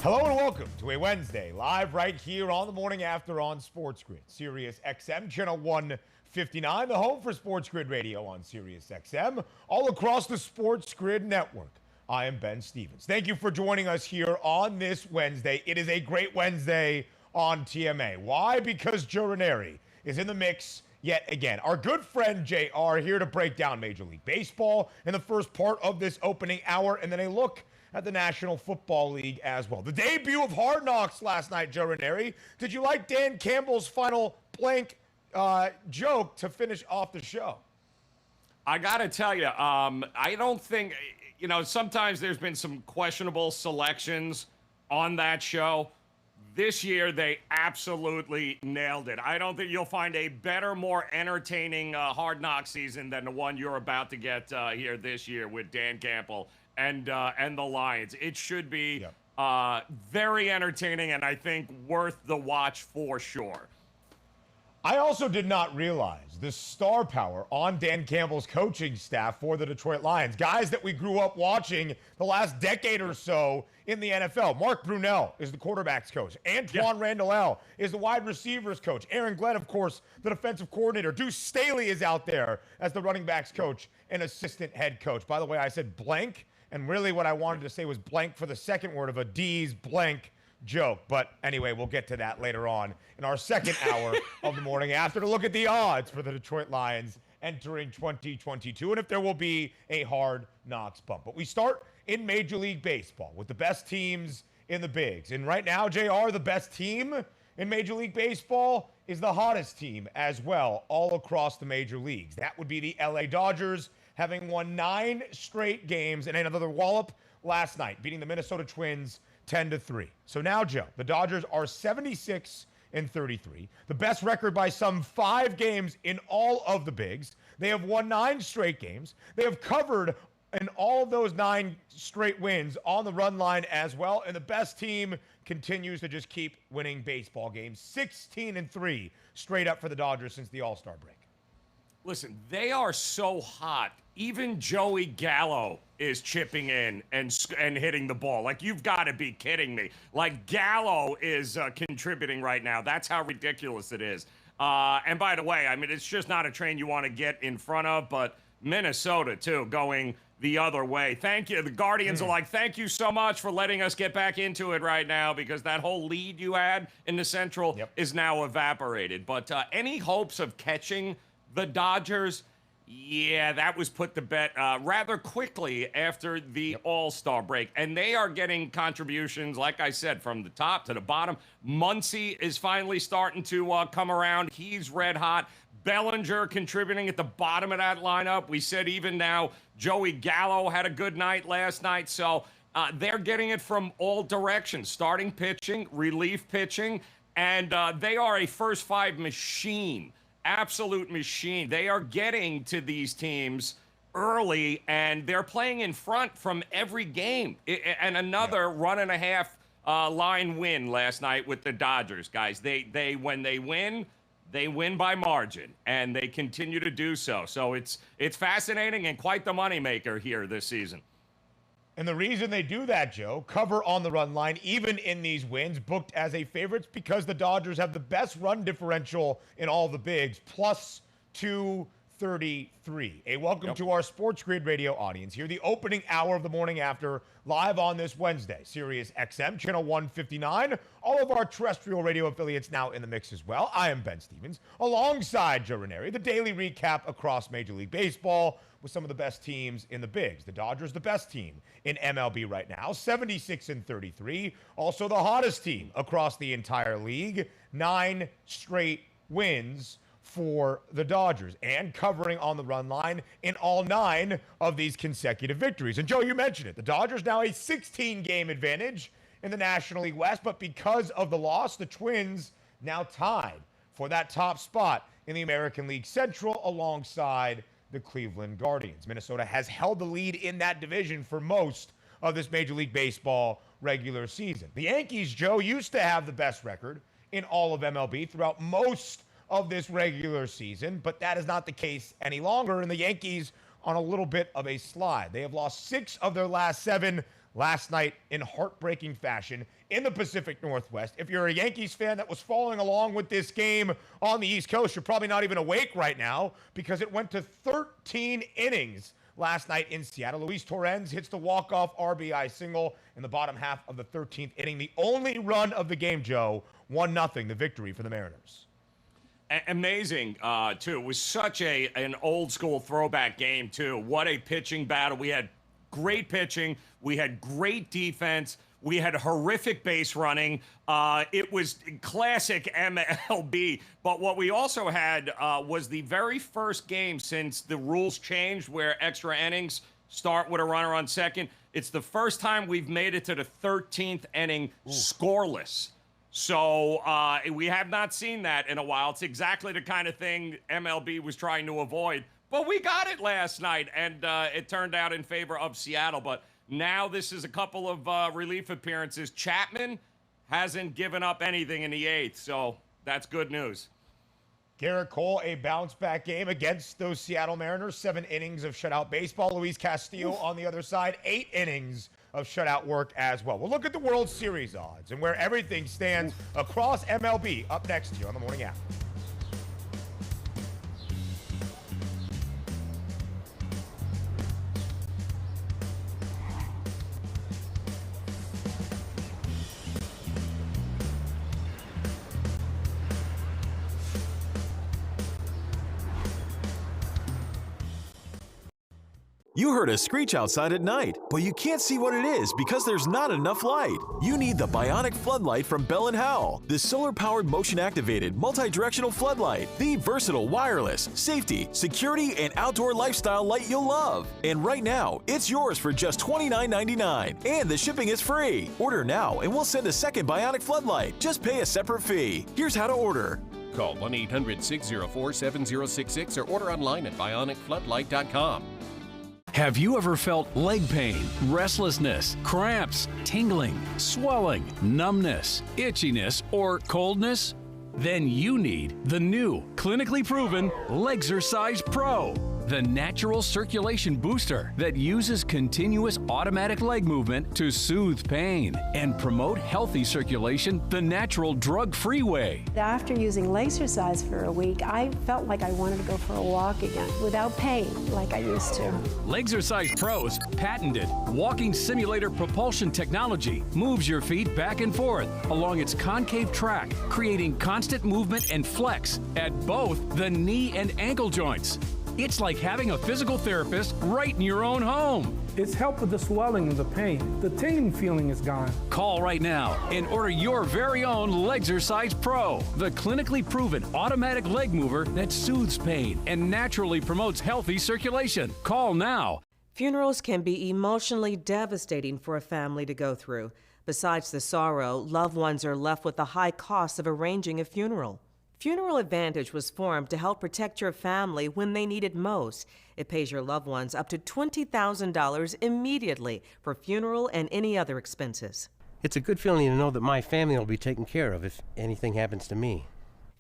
Hello and welcome to a Wednesday, live right here on the morning after on Sports Grid, Sirius XM, channel 159, the home for Sports Grid Radio on Sirius XM, all across the Sports Grid network. I am Ben Stevens. Thank you for joining us here on this Wednesday. It is a great Wednesday on TMA. Why? Because Joe Raineri is in the mix yet again. Our good friend JR here to break down Major League Baseball in the first part of this opening hour, and then a look at the National Football League as well. The debut of Hard Knocks last night, Joe Raineri. Did you like Dan Campbell's final blank joke to finish off the show? I got to tell you, I don't think, sometimes there's been some questionable selections on that show. This year, they absolutely nailed it. I don't think you'll find a better, more entertaining Hard Knock season than the one you're about to get here this year with Dan Campbell and the Lions. It should be very entertaining and I think worth the watch for sure. I also did not realize the star power on Dan Campbell's coaching staff for the Detroit Lions. Guys that we grew up watching the last decade or so in the NFL. Mark Brunell is the quarterback's coach. Antoine Randall is the wide receivers coach. Aaron Glenn, of course, the defensive coordinator. Deuce Staley is out there as the running backs coach and assistant head coach. By the way, I said blank, and really what I wanted to say was blank for the second word of a D's blank joke. But anyway, we'll get to that later on in our second hour of the morning after to look at the odds for the Detroit Lions entering 2022 and if there will be a Hard Knocks bump. But we start in Major League Baseball with the best teams in the bigs. And right now, JR, the best team in Major League Baseball is the hottest team as well all across the major leagues. That would be the LA Dodgers, having won 9 straight games and another wallop last night, beating the Minnesota Twins 10-3. So now, Joe, the Dodgers are 76-33, the best record by some 5 games in all of the bigs. They have won 9 straight games. They have covered in all of those 9 straight wins on the run line as well. And the best team continues to just keep winning baseball games. 16-3 straight up for the Dodgers since the All-Star break. Listen, they are so hot. Even Joey Gallo is chipping in and hitting the ball. Like, you've got to be kidding me. Like, Gallo is contributing right now. That's how ridiculous it is. And by the way, I mean, it's just not a train you want to get in front of, but Minnesota, too, going the other way. Thank you. The Guardians are like, thank you so much for letting us get back into it right now because that whole lead you had in the Central is now evaporated. But any hopes of catching the Dodgers, yeah, that was put to bed rather quickly after the All-Star break. And they are getting contributions, like I said, from the top to the bottom. Muncy is finally starting to come around. He's red hot. Bellinger contributing at the bottom of that lineup. We said even now Joey Gallo had a good night last night. So they're getting it from all directions, starting pitching, relief pitching, and they are a first 5 machine. Absolute machine. They are getting to these teams early, and they're playing in front from every game. And another run and a half line win last night with the Dodgers, guys. They when they win by margin, and they continue to do so. So it's fascinating and quite the moneymaker here this season. And the reason they do that, Joe, cover on the run line, even in these wins, booked as a favorite, because the Dodgers have the best run differential in all the bigs, plus 233. A welcome to our Sports Grid Radio audience here, the opening hour of the morning after, live on this Wednesday, Sirius XM, channel 159. All of our terrestrial radio affiliates now in the mix as well. I am Ben Stevens, alongside Joe Raineri, the daily recap across Major League Baseball with some of the best teams in the bigs. The Dodgers, the best team in MLB right now, 76-33. Also the hottest team across the entire league, 9 straight wins for the Dodgers, and covering on the run line in all 9 of these consecutive victories. And Joe, you mentioned it. The Dodgers now a 16-game advantage in the National League West, but because of the loss, the Twins now tied for that top spot in the American League Central alongside the Cleveland Guardians. Minnesota has held the lead in that division for most of this Major League Baseball regular season. The Yankees, Joe, used to have the best record in all of MLB throughout most of this regular season, but that is not the case any longer, and the Yankees on a little bit of a slide. They have lost 6 of their last 7 last night in heartbreaking fashion in the Pacific Northwest. If you're a Yankees fan that was following along with this game on the East Coast, you're probably not even awake right now because it went to 13 innings last night in Seattle. Luis Torrens hits the walk-off RBI single in the bottom half of the 13th inning. The only run of the game, Joe, 1-0, the victory for the Mariners. Amazing, too. It was such an old-school throwback game, too. What a pitching battle. We had great pitching. We had great defense. We had horrific base running. It was classic MLB. But what we also had was the very first game since the rules changed where extra innings start with a runner on second. It's the first time we've made it to the 13th inning scoreless. So we have not seen that in a while. It's exactly the kind of thing MLB was trying to avoid. But we got it last night, and it turned out in favor of Seattle. But now this is a couple of relief appearances. Chapman hasn't given up anything in the 8th, so that's good news. Garrett Cole, a bounce-back game against those Seattle Mariners. 7 innings of shutout baseball. Luis Castillo on the other side, 8 innings of shutout work as well. We'll look at the World Series odds and where everything stands across MLB up next here on the Morning After. You heard a screech outside at night, but you can't see what it is because there's not enough light. You need the Bionic Floodlight from Bell & Howell, the solar-powered motion-activated multi-directional floodlight, the versatile wireless, safety, security, and outdoor lifestyle light you'll love. And right now, it's yours for just $29.99, and the shipping is free. Order now, and we'll send a second Bionic Floodlight. Just pay a separate fee. Here's how to order. Call 1-800-604-7066 or order online at bionicfloodlight.com. Have you ever felt leg pain, restlessness, cramps, tingling, swelling, numbness, itchiness, or coldness? Then you need the new, clinically proven Lexercise Pro, the natural circulation booster that uses continuous automatic leg movement to soothe pain and promote healthy circulation the natural drug-free way. After using Lexercise for a week, I felt like I wanted to go for a walk again without pain like I used to. Lexercise Pro's patented walking simulator propulsion technology moves your feet back and forth along its concave track, creating constant movement and flex at both the knee and ankle joints. It's like having a physical therapist right in your own home. It's helped with the swelling and the pain. The tingling feeling is gone. Call right now and order your very own Lexercise Pro, the clinically proven automatic leg mover that soothes pain and naturally promotes healthy circulation. Call now. Funerals can be emotionally devastating for a family to go through. Besides the sorrow, loved ones are left with the high cost of arranging a funeral. Funeral Advantage was formed to help protect your family when they need it most. It pays your loved ones up to $20,000 immediately for funeral and any other expenses. It's a good feeling to know that my family will be taken care of if anything happens to me.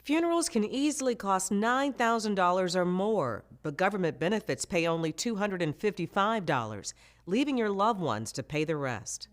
Funerals can easily cost $9,000 or more, but government benefits pay only $255, leaving your loved ones to pay the rest.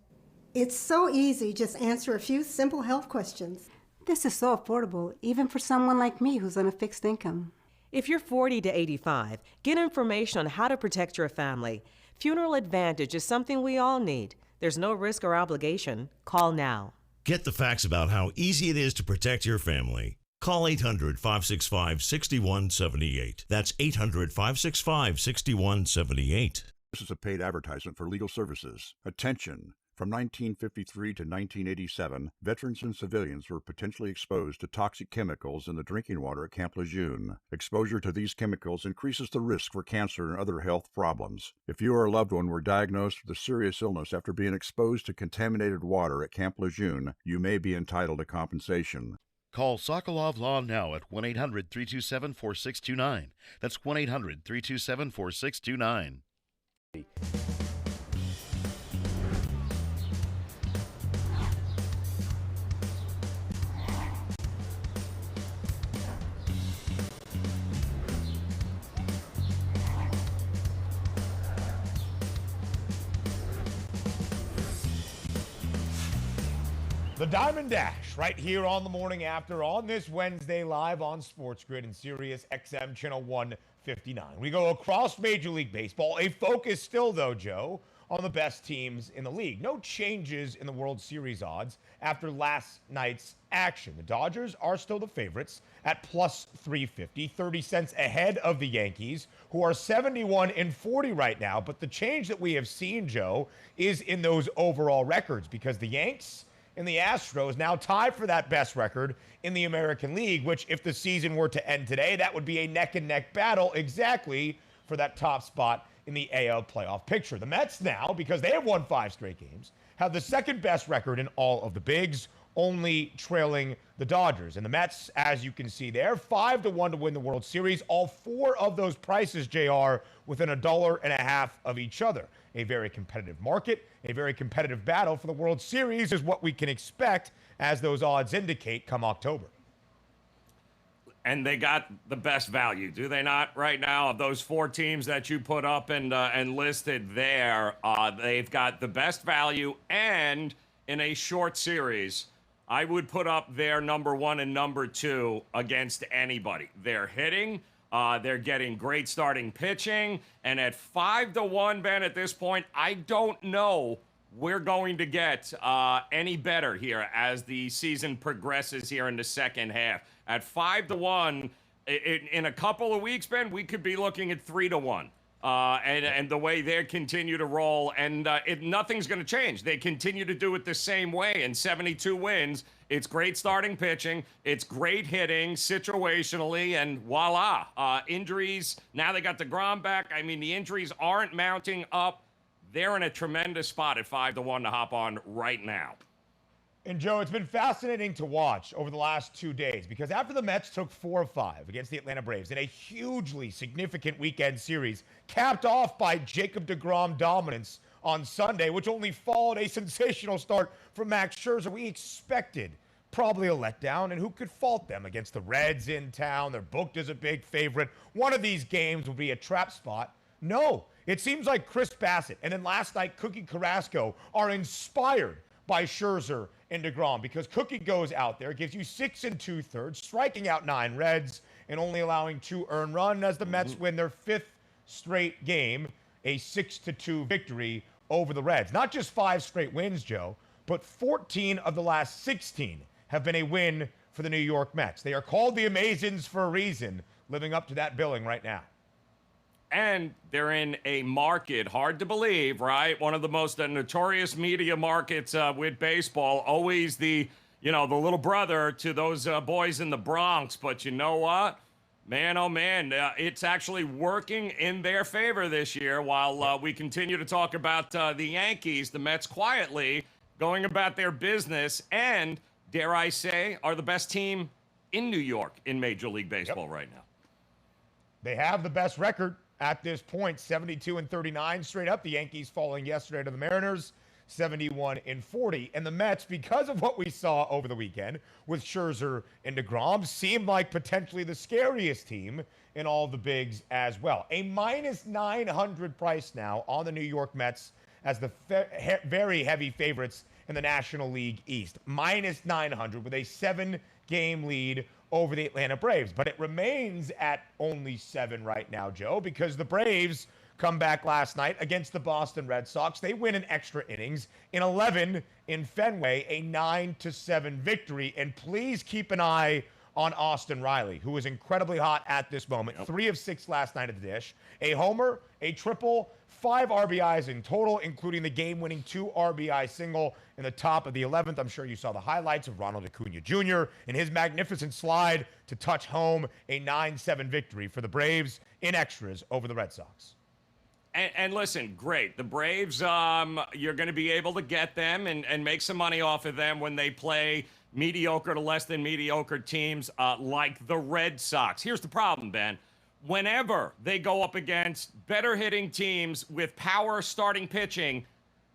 It's so easy. Just answer a few simple health questions. This is so affordable, even for someone like me who's on a fixed income. If you're 40 to 85, get information on how to protect your family. Funeral Advantage is something we all need. There's no risk or obligation. Call now. Get the facts about how easy it is to protect your family. Call 800-565-6178. That's 800-565-6178. This is a paid advertisement for legal services. Attention! From 1953 to 1987, veterans and civilians were potentially exposed to toxic chemicals in the drinking water at Camp Lejeune. Exposure to these chemicals increases the risk for cancer and other health problems. If you or a loved one were diagnosed with a serious illness after being exposed to contaminated water at Camp Lejeune, you may be entitled to compensation. Call Sokolov Law now at 1-800-327-4629. That's 1-800-327-4629. The Diamond Dash right here on the morning after on this Wednesday live on Sports Grid and Sirius XM channel 159. We go across Major League Baseball. A focus still, though, Joe, on the best teams in the league. No changes in the World Series odds after last night's action. The Dodgers are still the favorites at plus 350, 30 cents ahead of the Yankees, who are 71-40 right now. But the change that we have seen, Joe, is in those overall records because the Yanks and the Astros now tie for that best record in the American League, which if the season were to end today, that would be a neck-and-neck battle exactly for that top spot in the AL playoff picture. The Mets now, because they have won 5 straight games, have the second best record in all of the bigs, only trailing the Dodgers. And the Mets, as you can see there, 5-1 to win the World Series. All 4 of those prices, JR, within $1.50 of each other. A very competitive market, a very competitive battle for the World Series is what we can expect as those odds indicate come October. And they got the best value, do they not, right now? Of those 4 teams that you put up and listed there, they've got the best value, and in a short series, I would put up their number 1 and number 2 against anybody. They're hitting, they're getting great starting pitching, and at 5-1, Ben, at this point, I don't know we're going to get any better here as the season progresses here in the second half. At 5-1, in a couple of weeks, Ben, we could be looking at 3-1. And the way they continue to roll, and nothing's going to change. They continue to do it the same way. In 72 wins, it's great starting pitching, it's great hitting situationally, and voila. Injuries, now they got DeGrom back. I mean, the injuries aren't mounting up. They're in a tremendous spot at 5-1 to hop on right now. And, Joe, it's been fascinating to watch over the last 2 days because after the Mets took 4 of 5 against the Atlanta Braves in a hugely significant weekend series, capped off by Jacob DeGrom dominance on Sunday, which only followed a sensational start from Max Scherzer, we expected probably a letdown, and who could fault them against the Reds in town? They're booked as a big favorite. One of these games will be a trap spot. No, it seems like Chris Bassett and then last night Cookie Carrasco are inspired by Scherzer and DeGrom because Cookie goes out there, gives you 6 2/3, striking out 9 Reds and only allowing 2 earned run as the Mets win their 5th straight game, a 6-2 victory over the Reds. Not just 5 straight wins, Joe, but 14 of the last 16 have been a win for the New York Mets. They are called the Amazins for a reason, living up to that billing right now. And they're in a market, hard to believe, right? One of the most notorious media markets with baseball. Always the little brother to those boys in the Bronx. But you know what? Man, oh man, it's actually working in their favor this year. While we continue to talk about the Yankees, the Mets quietly going about their business and, dare I say, are the best team in New York in Major League Baseball right now. They have the best record at this point, 72-39 straight up. The Yankees falling yesterday to the Mariners, 71-40. And the Mets, because of what we saw over the weekend with Scherzer and DeGrom, seemed like potentially the scariest team in all the bigs as well. A minus 900 price now on the New York Mets as the very heavy favorites in the National League East. Minus 900 with a 7-game lead over the Atlanta Braves. But it remains at only 7 right now, Joe, because the Braves come back last night against the Boston Red Sox. They win in extra innings in 11 in Fenway, a 9-7 victory. And please keep an eye on Austin Riley, who is incredibly hot at this moment. 3 of 6 last night at the dish. A homer, a triple, 5 RBIs in total, including the game-winning 2 RBI single in the top of the 11th. I'm sure you saw the highlights of Ronald Acuna Jr. and his magnificent slide to touch home, a 9-7 victory for the Braves in extras over the Red Sox. And listen, great. The Braves, you're going to be able to get them and make some money off of them when they play mediocre to less than mediocre teams like the Red Sox. Here's the problem, Ben. Whenever they go up against better hitting teams with power starting pitching,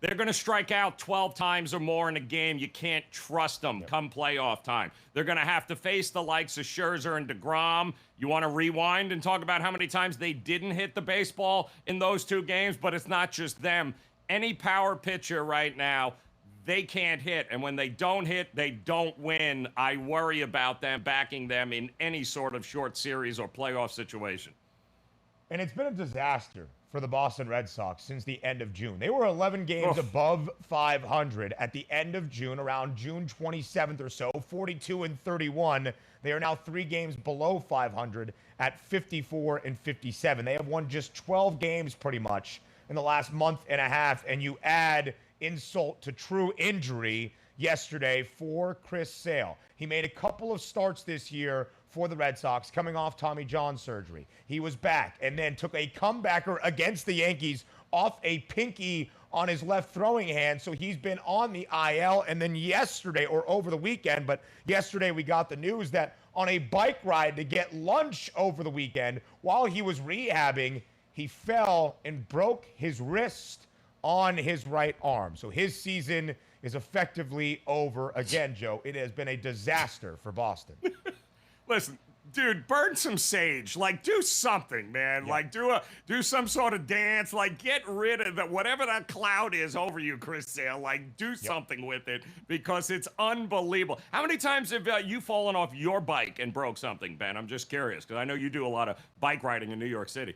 they're going to strike out 12 times or more in a game. You can't trust them come playoff time. They're going to have to face the likes of Scherzer and DeGrom. You want to rewind and talk about how many times they didn't hit the baseball in those 2 games, but it's not just them. Any power pitcher right now, they can't hit. And when they don't hit, they don't win. I worry about them backing them in any sort of short series or playoff situation. And it's been a disaster for the Boston Red Sox since the end of June. They were 11 games above 500 at the end of June, around June 27th or so, 42-31. They are now 3 games below 500 at 54-57. They have won just 12 games pretty much in the last month and a half, and you add insult to true injury yesterday for Chris Sale. He made a couple of starts this year for the Red Sox coming off Tommy John surgery. He was back and then took a comebacker against the Yankees off a pinky on his left throwing hand. So he's been on the IL. And then yesterday, or over the weekend, but yesterday we got the news that on a bike ride to get lunch over the weekend while he was rehabbing, he fell and broke his wrist on his right arm. So his season is effectively over again, Joe. It has been a disaster for Boston. Listen, dude, burn some sage. Like, do something, man. Yeah. Like, do some sort of dance. Like, get rid of whatever that cloud is over you, Chris Sale. Like, do something with it because it's unbelievable. How many times have you fallen off your bike and broke something, Ben? I'm just curious because I know you do a lot of bike riding in New York City.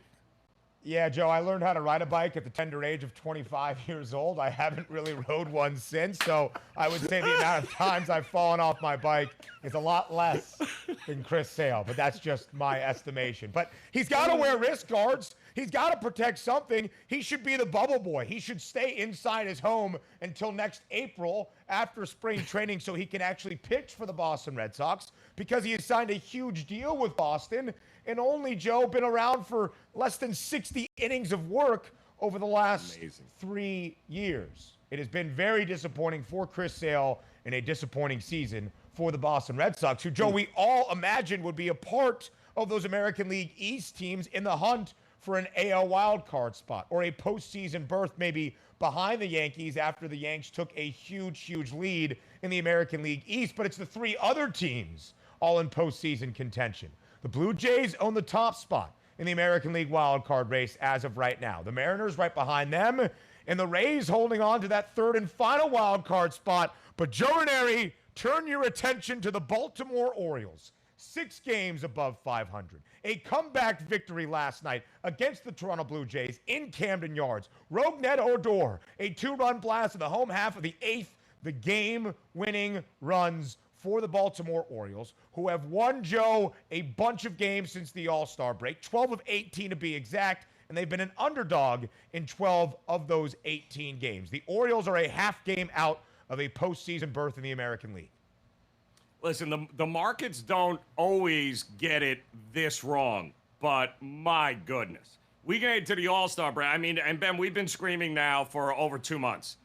Yeah, Joe, I learned how to ride a bike at the tender age of 25 years old. I haven't really rode one since, so I would say the amount of times I've fallen off my bike is a lot less than Chris Sale, but that's just my estimation. But he's got to wear wrist guards. He's got to protect something. He should be the bubble boy. He should stay inside his home until next April after spring training so he can actually pitch for the Boston Red Sox because he has signed a huge deal with Boston and only, Joe, been around for less than 60 innings of work over the last 3 years. It has been very disappointing for Chris Sale and a disappointing season for the Boston Red Sox, who, Joe, we all imagined would be a part of those American League East teams in the hunt for an AL wildcard spot or a postseason berth maybe behind the Yankees after the Yanks took a huge lead in the American League East. But it's the 3 other teams all in postseason contention. The Blue Jays own the top spot in the American League wildcard race as of right now. The Mariners right behind them, and the Rays holding on to that 3rd and final wildcard spot. But Joe Raineri, turn your attention to the Baltimore Orioles. 6 games above 500. A comeback victory last night against the Toronto Blue Jays in Camden Yards. Rougned Odor, a 2-run blast in the home half of the 8th. The game-winning runs for the Baltimore Orioles, who have won, Joe, a bunch of games since the All-Star break, 12 of 18 to be exact, and they've been an underdog in 12 of those 18 games. The Orioles are a half game out of a postseason berth in the American League. Listen, the markets don't always get it this wrong, but my goodness. We get into the All-Star break. I mean, and Ben, we've been screaming now for over 2 months.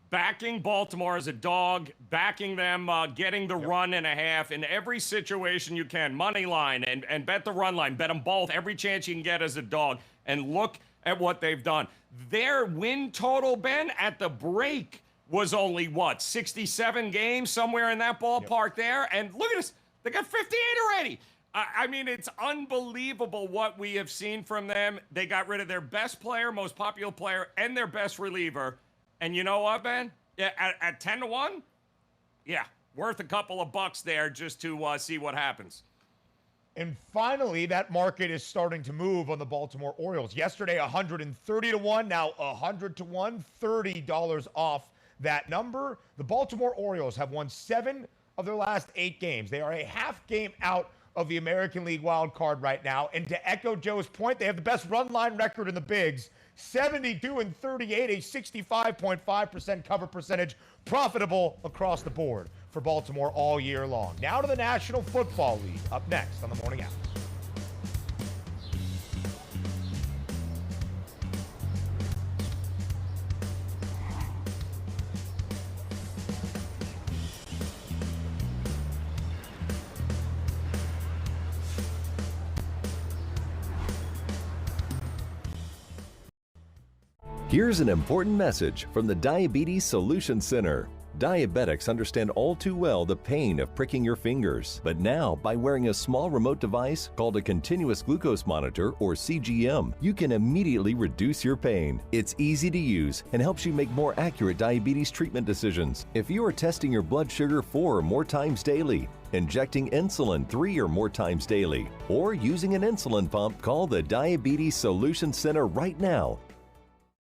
Backing Baltimore as a dog, backing them, getting the run and a half in every situation you can. Money line and bet the run line. Bet them both every chance you can get as a dog. And look at what they've done. Their win total, Ben, at the break was only, 67 games, somewhere in that ballpark there. And look at this. They got 58 already. I mean, it's unbelievable what we have seen from them. They got rid of their best player, most popular player, and their best reliever. And you know what, Ben? Yeah, at 10-1, yeah, worth a couple of bucks there just to see what happens. And finally, that market is starting to move on the Baltimore Orioles. Yesterday, 130-1, now 100-1, $30 off that number. The Baltimore Orioles have won 7 of their last 8 games. They are a half game out of the American League wild card right now. And to echo Joe's point, they have the best run line record in the bigs. 72-38, a 65.5% cover percentage, profitable across the board for Baltimore all year long. Now to the National Football League, up next on the Morning Hours. Here's an important message from the Diabetes Solution Center. Diabetics understand all too well the pain of pricking your fingers. But now, by wearing a small remote device called a continuous glucose monitor, or CGM, you can immediately reduce your pain. It's easy to use and helps you make more accurate diabetes treatment decisions. If you are testing your blood sugar 4 or more times daily, injecting insulin 3 or more times daily, or using an insulin pump, call the Diabetes Solution Center right now.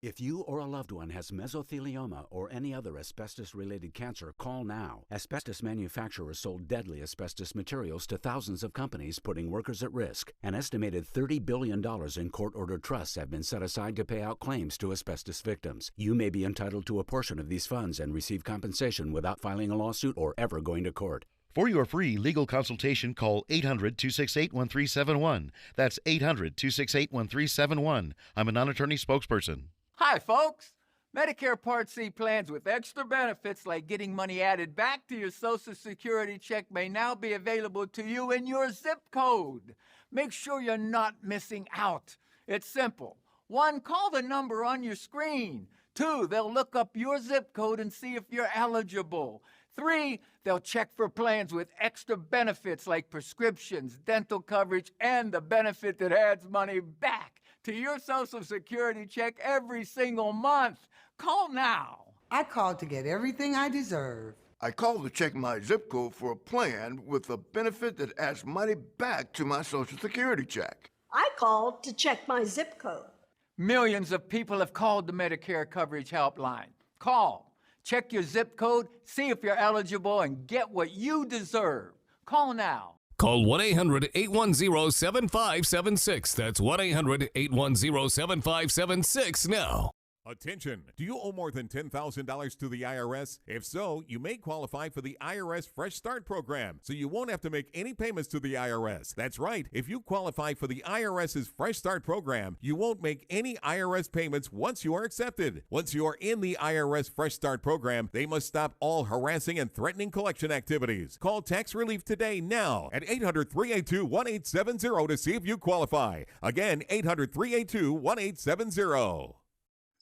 If you or a loved one has mesothelioma or any other asbestos-related cancer, call now. Asbestos manufacturers sold deadly asbestos materials to thousands of companies, putting workers at risk. An estimated $30 billion in court-ordered trusts have been set aside to pay out claims to asbestos victims. You may be entitled to a portion of these funds and receive compensation without filing a lawsuit or ever going to court. For your free legal consultation, call 800-268-1371. That's 800-268-1371. I'm a non-attorney spokesperson. Hi, folks. Medicare Part C plans with extra benefits like getting money added back to your Social Security check may now be available to you in your zip code. Make sure you're not missing out. It's simple. 1, call the number on your screen. 2, they'll look up your zip code and see if you're eligible. 3, they'll check for plans with extra benefits like prescriptions, dental coverage, and the benefit that adds money back to your Social Security check every single month. Call now. I called to get everything I deserve. I called to check my zip code for a plan with a benefit that adds money back to my Social Security check. I called to check my zip code. Millions of people have called the Medicare Coverage Helpline. Call, check your zip code, see if you're eligible, and get what you deserve. Call now. Call 1-800-810-7576. That's 1-800-810-7576 now. Attention! Do you owe more than $10,000 to the IRS? If so, you may qualify for the Irs Fresh Start program, so you won't have to make any payments to the IRS. That's right. If you qualify for the IRS's Fresh Start program, you won't make any IRS payments once you are accepted. Once you are in the IRS Fresh Start program, they must stop all harassing and threatening collection activities. Call Tax Relief today now at 800-382-1870 to see if you qualify. Again, 800-382-1870.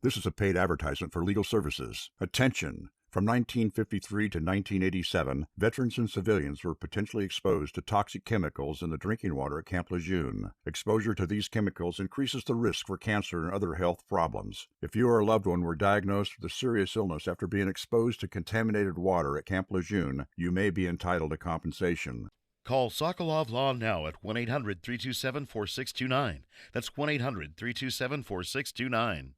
This is a paid advertisement for legal services. Attention! From 1953 to 1987, veterans and civilians were potentially exposed to toxic chemicals in the drinking water at Camp Lejeune. Exposure to these chemicals increases the risk for cancer and other health problems. If you or a loved one were diagnosed with a serious illness after being exposed to contaminated water at Camp Lejeune, you may be entitled to compensation. Call Sokolov Law now at 1-800-327-4629. That's 1-800-327-4629.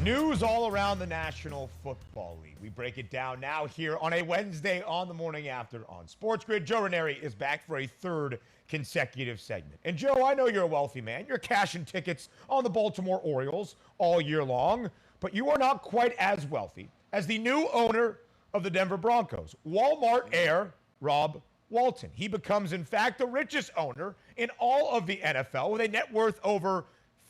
News all around the National Football League. We break it down now here on a Wednesday on the morning after on Sports Grid. Joe Raineri is back for a third consecutive segment. And Joe, I know you're a wealthy man. You're cashing tickets on the Baltimore Orioles all year long, but you are not quite as wealthy as the new owner of the Denver Broncos, Walmart heir Rob Walton. He becomes, in fact, the richest owner in all of the NFL with a net worth over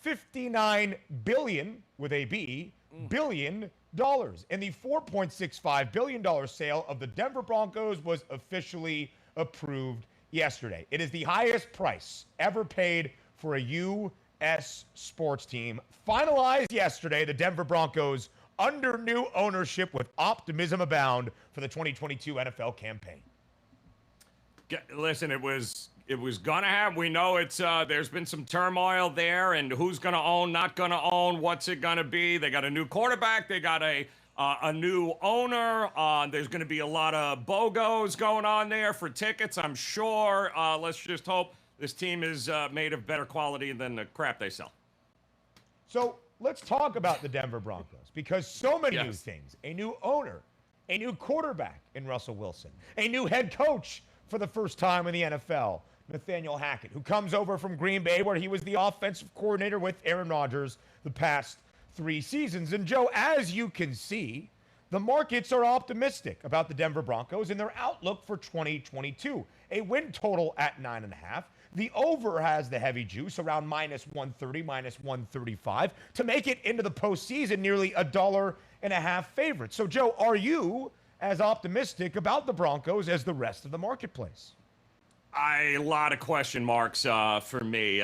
$59 billion with a B billion dollars. And the $4.65 billion sale of the Denver Broncos was officially approved yesterday. It is the highest price ever paid for a U.S. sports team. Finalized yesterday, the Denver Broncos under new ownership with optimism abound for the 2022 NFL campaign. Listen, it was gonna happen. We know it's there's been some turmoil there, and who's gonna own, not gonna own, what's it gonna be? They got a new quarterback, they got a new owner. There's gonna be a lot of BOGOs going on there for tickets, I'm sure. Let's just hope this team is made of better quality than the crap they sell. So let's talk about the Denver Broncos, because so many new things. A new owner, a new quarterback in Russell Wilson, a new head coach for the first time in the NFL, Nathaniel Hackett, who comes over from Green Bay, where he was the offensive coordinator with Aaron Rodgers the past 3 seasons. And Joe, as you can see, the markets are optimistic about the Denver Broncos and their outlook for 2022. A win total at 9.5. The over has the heavy juice around minus 130, minus 135 to make it into the postseason nearly $1.50 favorite. So, Joe, are you as optimistic about the Broncos as the rest of the marketplace? A lot of question marks for me.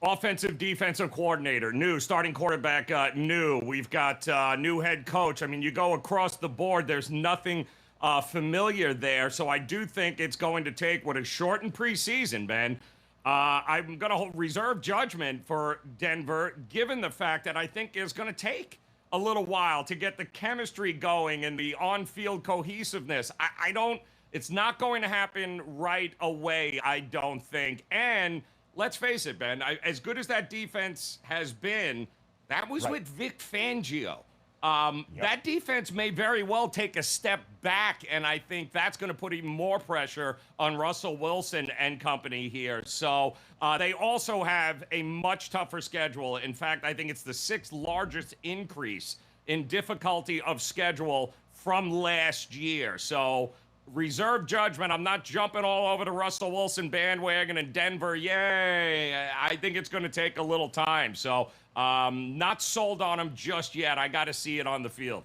Offensive, defensive coordinator, new. Starting quarterback, new. We've got new head coach. I mean, you go across the board, there's nothing familiar there. So I do think it's going to take what is shortened preseason, Ben. I'm going to reserve judgment for Denver, given the fact that I think it's going to take a little while to get the chemistry going and the on-field cohesiveness. It's not going to happen right away, I don't think. And let's face it, Ben, as good as that defense has been, that was with Vic Fangio. That defense may very well take a step back, and I think that's going to put even more pressure on Russell Wilson and company here. So they also have a much tougher schedule. In fact, I think it's the 6th largest increase in difficulty of schedule from last year. So reserve judgment. I'm not jumping all over the Russell Wilson bandwagon in Denver. Yay. I think it's going to take a little time. So not sold on him just yet. I got to see it on the field.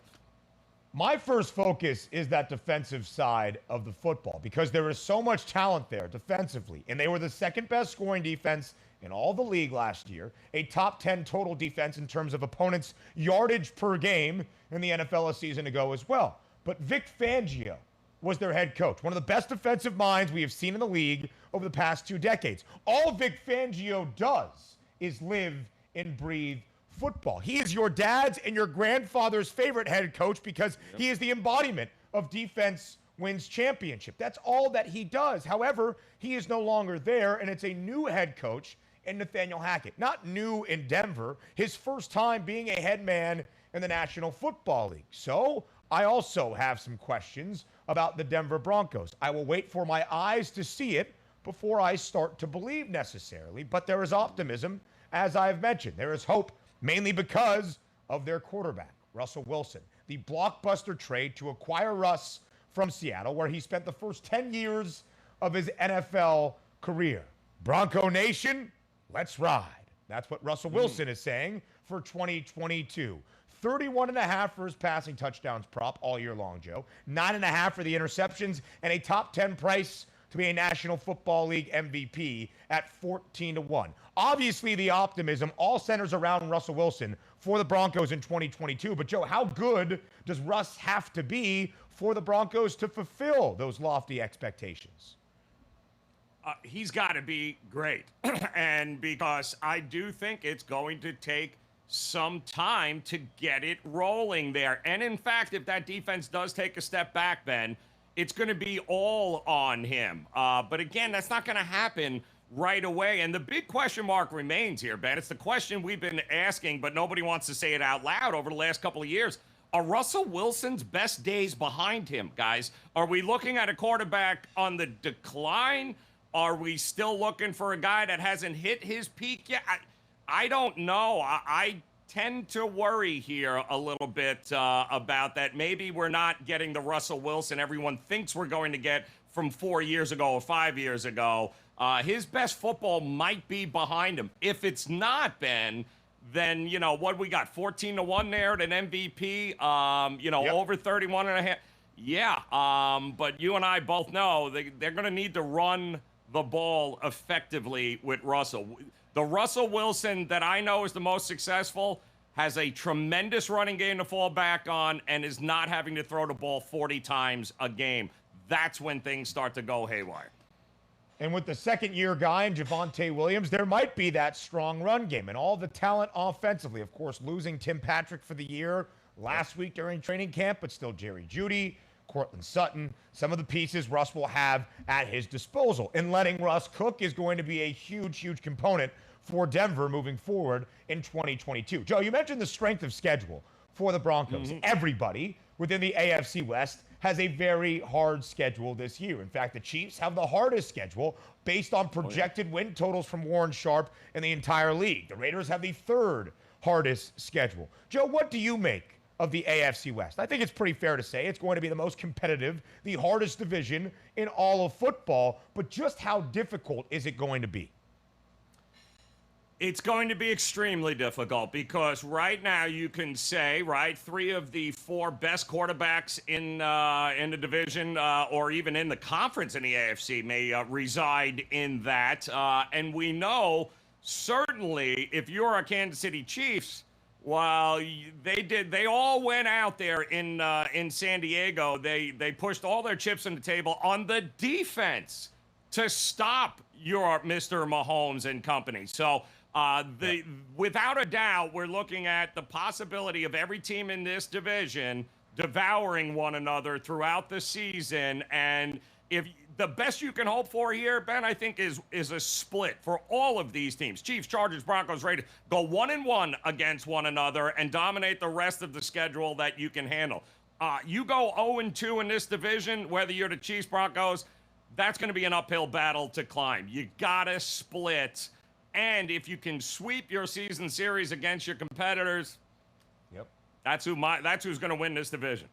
My first focus is that defensive side of the football because there is so much talent there defensively. And they were the 2nd best scoring defense in all the league last year, a top 10 total defense in terms of opponents' yardage per game in the NFL a season ago as well. But Vic Fangio was their head coach, one of the best defensive minds we have seen in the league over the past 2 decades. All Vic Fangio does is live and breathe football. He is your dad's and your grandfather's favorite head coach because he is the embodiment of defense wins championship. That's all that he does. However, he is no longer there, and it's a new head coach in Nathaniel Hackett. Not new in Denver, his first time being a head man in the National Football League. So I also have some questions about the Denver Broncos. I will wait for my eyes to see it before I start to believe necessarily, but there is optimism, as I've mentioned. There is hope, mainly because of their quarterback, Russell Wilson. The blockbuster trade to acquire Russ from Seattle, where he spent the first 10 years of his NFL career. Bronco Nation, let's ride. That's what Russell Wilson is saying for 2022. 31.5 for his passing touchdowns prop all year long, Joe. 9.5 for the interceptions, and a top 10 price to be a National Football League MVP at 14-1. Obviously, the optimism all centers around Russell Wilson for the Broncos in 2022. But, Joe, how good does Russ have to be for the Broncos to fulfill those lofty expectations? He's got to be great. And because I do think it's going to take some time to get it rolling there. And in fact, if that defense does take a step back, Ben, it's going to be all on him. But again, that's not going to happen right away. And the big question mark remains here, Ben. It's the question we've been asking, but nobody wants to say it out loud over the last couple of years. Are Russell Wilson's best days behind him, guys? Are we looking at a quarterback on the decline? Are we still looking for a guy that hasn't hit his peak yet? I don't know. I tend to worry here a little bit about that. Maybe we're not getting the Russell Wilson everyone thinks we're going to get from 4 years ago or 5 years ago. His best football might be behind him. If it's not, Ben, then, you know, what we got, 14-1 there at an MVP, over 31.5. Yeah, but you and I both know they're going to need to run the ball effectively with Russell. The Russell Wilson that I know is the most successful has a tremendous running game to fall back on and is not having to throw the ball 40 times a game. That's when things start to go haywire. And with the second-year guy in Javonte Williams, there might be that strong run game and all the talent offensively. Of course, losing Tim Patrick for the year last week during training camp, but still Jerry Jeudy, Cortland Sutton, some of the pieces Russ will have at his disposal. And letting Russ cook is going to be a huge, huge component for Denver moving forward in 2022. Joe, you mentioned the strength of schedule for the Broncos. Everybody within the AFC West has a very hard schedule this year. In fact, the Chiefs have the hardest schedule based on projected win totals from Warren Sharp in the entire league. The Raiders have the third hardest schedule. Joe, what do you make of the AFC West. I think it's pretty fair to say it's going to be the most competitive, the hardest division in all of football, but just how difficult is it going to be? It's going to be extremely difficult because right now you can say, right, 3 of the 4 best quarterbacks in the division or even in the conference in the AFC may reside in that. And we know certainly if you're a Kansas City Chiefs, while they all went out there in San Diego, they pushed all their chips on the table on the defense to stop your Mr. Mahomes and company. So without a doubt, we're looking at the possibility of every team in this division devouring one another throughout the season. And if the best you can hope for here, Ben, I think is a split for all of these teams. Chiefs, Chargers, Broncos, Raiders go 1-1 against one another and dominate the rest of the schedule that you can handle. You go 0-2 in this division, whether you're the Chiefs, Broncos, that's going to be an uphill battle to climb. You got to split. And if you can sweep your season series against your competitors, that's who's going to win this division.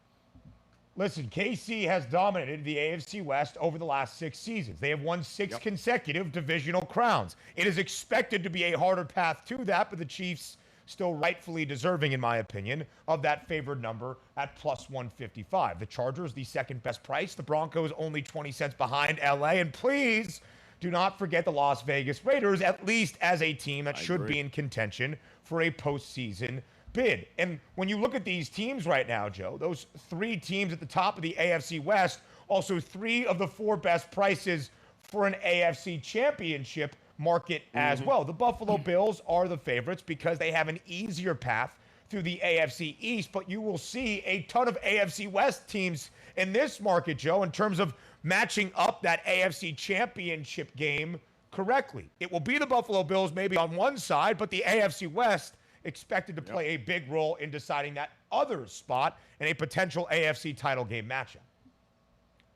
Listen, KC has dominated the AFC West over the last 6 seasons. They have won 6 consecutive divisional crowns. It is expected to be a harder path to that, but the Chiefs still rightfully deserving, in my opinion, of that favored number at plus 155. The Chargers, the second best price. The Broncos only 20 cents behind LA. And please do not forget the Las Vegas Raiders, at least as a team that should be in contention for a postseason bid. And when you look at these teams right now, Joe, those 3 teams at the top of the AFC West, also 3 of the 4 best prices for an AFC championship market as well. The Buffalo Bills are the favorites because they have an easier path through the AFC East, but you will see a ton of AFC West teams in this market, Joe, in terms of matching up that AFC championship game correctly. It will be the Buffalo Bills maybe on one side, but the AFC West expected to play a big role in deciding that other spot in a potential AFC title game matchup.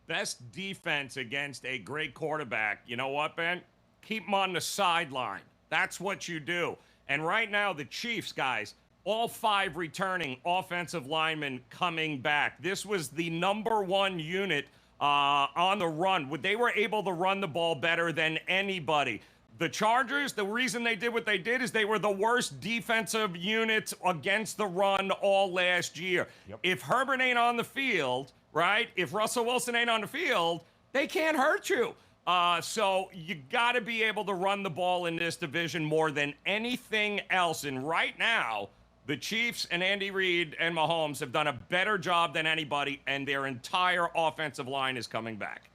Best defense against a great quarterback. You know what, Ben? Keep him on the sideline. That's what you do. And right now, the Chiefs, guys, all 5 returning offensive linemen coming back. This was the number 1 unit on the run. They were able to run the ball better than anybody. The Chargers, the reason they did what they did is they were the worst defensive unit against the run all last year. If Herbert ain't on the field, right, if Russell Wilson ain't on the field, they can't hurt you. So you got to be able to run the ball in this division more than anything else. And right now, the Chiefs and Andy Reid and Mahomes have done a better job than anybody, and their entire offensive line is coming back.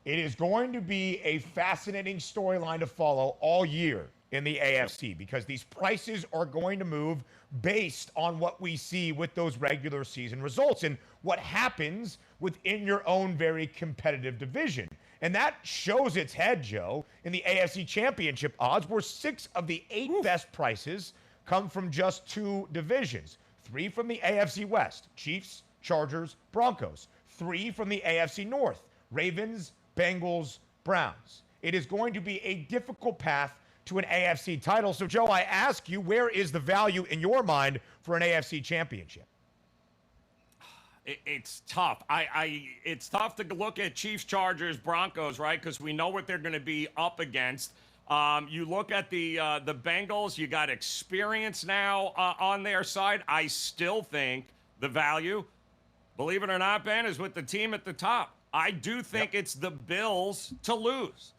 It is going to be a fascinating storyline to follow all year in the AFC because these prices are going to move based on what we see with those regular season results and what happens within your own very competitive division. And that shows its head, Joe, in the AFC Championship odds, where 6 of the 8 best prices come from just 2 divisions. 3 from the AFC West, Chiefs, Chargers, Broncos. 3 from the AFC North, Ravens, Bengals, Browns. It is going to be a difficult path to an AFC title. So, Joe, I ask you, where is the value in your mind for an AFC championship? It's tough. It's tough to look at Chiefs, Chargers, Broncos, right? Because we know what they're going to be up against. You look at the Bengals. You got experience now on their side. I still think the value, believe it or not, Ben, is with the team at the top. I do think it's the Bills to lose.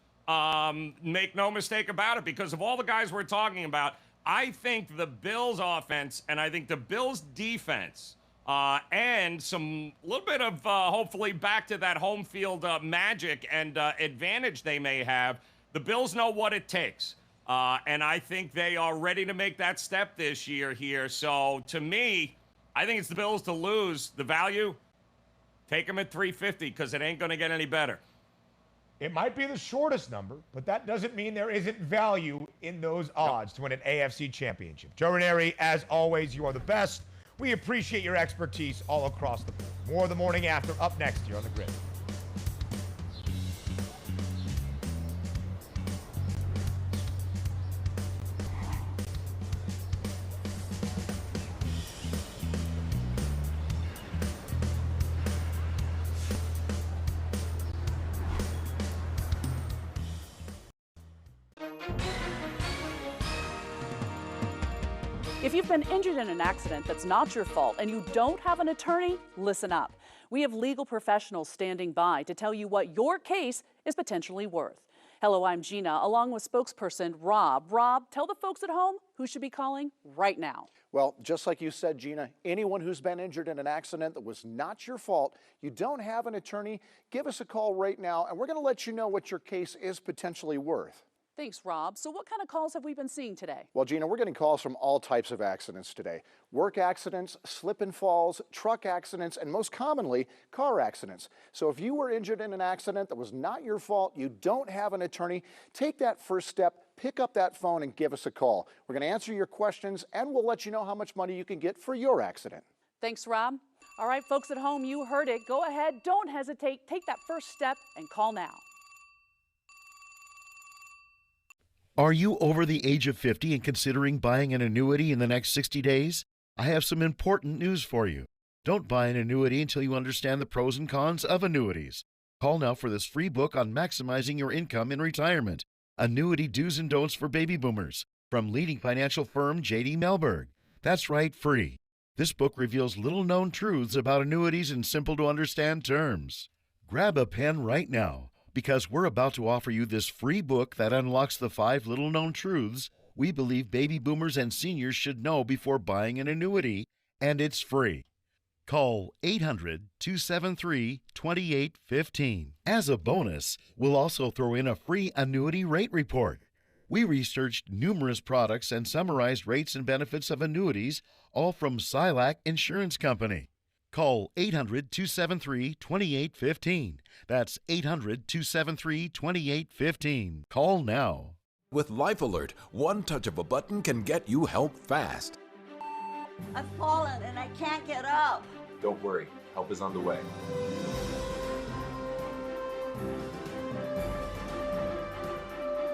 Make no mistake about it, because of all the guys we're talking about, I think the Bills offense and I think the Bills defense and some little bit of hopefully back to that home field magic and advantage they may have. The Bills know what it takes. And I think they are ready to make that step this year here. So to me, I think it's the Bills to lose. The value, take them at 350 because it ain't going to get any better. It might be the shortest number, but that doesn't mean there isn't value in those odds to win an AFC championship. Joe Raineri, as always, you are the best. We appreciate your expertise all across the board. More of the morning after up next here on The Grid. If you've been injured in an accident that's not your fault and you don't have an attorney, listen up. We have legal professionals standing by to tell you what your case is potentially worth. Hello, I'm Gina, along with spokesperson Rob. Rob, tell the folks at home who should be calling right now. Well, just like you said, Gina, anyone who's been injured in an accident that was not your fault, you don't have an attorney, give us a call right now, and we're going to let you know what your case is potentially worth. Thanks, Rob. So what kind of calls have we been seeing today? Well, Gina, we're getting calls from all types of accidents today. Work accidents, slip and falls, truck accidents, and most commonly, car accidents. So if you were injured in an accident that was not your fault, you don't have an attorney, take that first step, pick up that phone and give us a call. We're going to answer your questions, and we'll let you know how much money you can get for your accident. Thanks, Rob. All right, folks at home, you heard it. Go ahead, don't hesitate, take that first step and call now. Are you over the age of 50 and considering buying an annuity in the next 60 days? I have some important news for you. Don't buy an annuity until you understand the pros and cons of annuities. Call now for this free book on maximizing your income in retirement. Annuity Do's and Don'ts for Baby Boomers from leading financial firm J.D. Mellberg. That's right, free. This book reveals little-known truths about annuities in simple-to-understand terms. Grab a pen right now, because we're about to offer you this free book that unlocks the 5 little-known truths we believe baby boomers and seniors should know before buying an annuity, and it's free. Call 800-273-2815. As a bonus, we'll also throw in a free annuity rate report. We researched numerous products and summarized rates and benefits of annuities, all from Silac Insurance Company. Call 800-273-2815. That's 800-273-2815. Call now. With Life Alert, one touch of a button can get you help fast. I've fallen and I can't get up. Don't worry, help is on the way.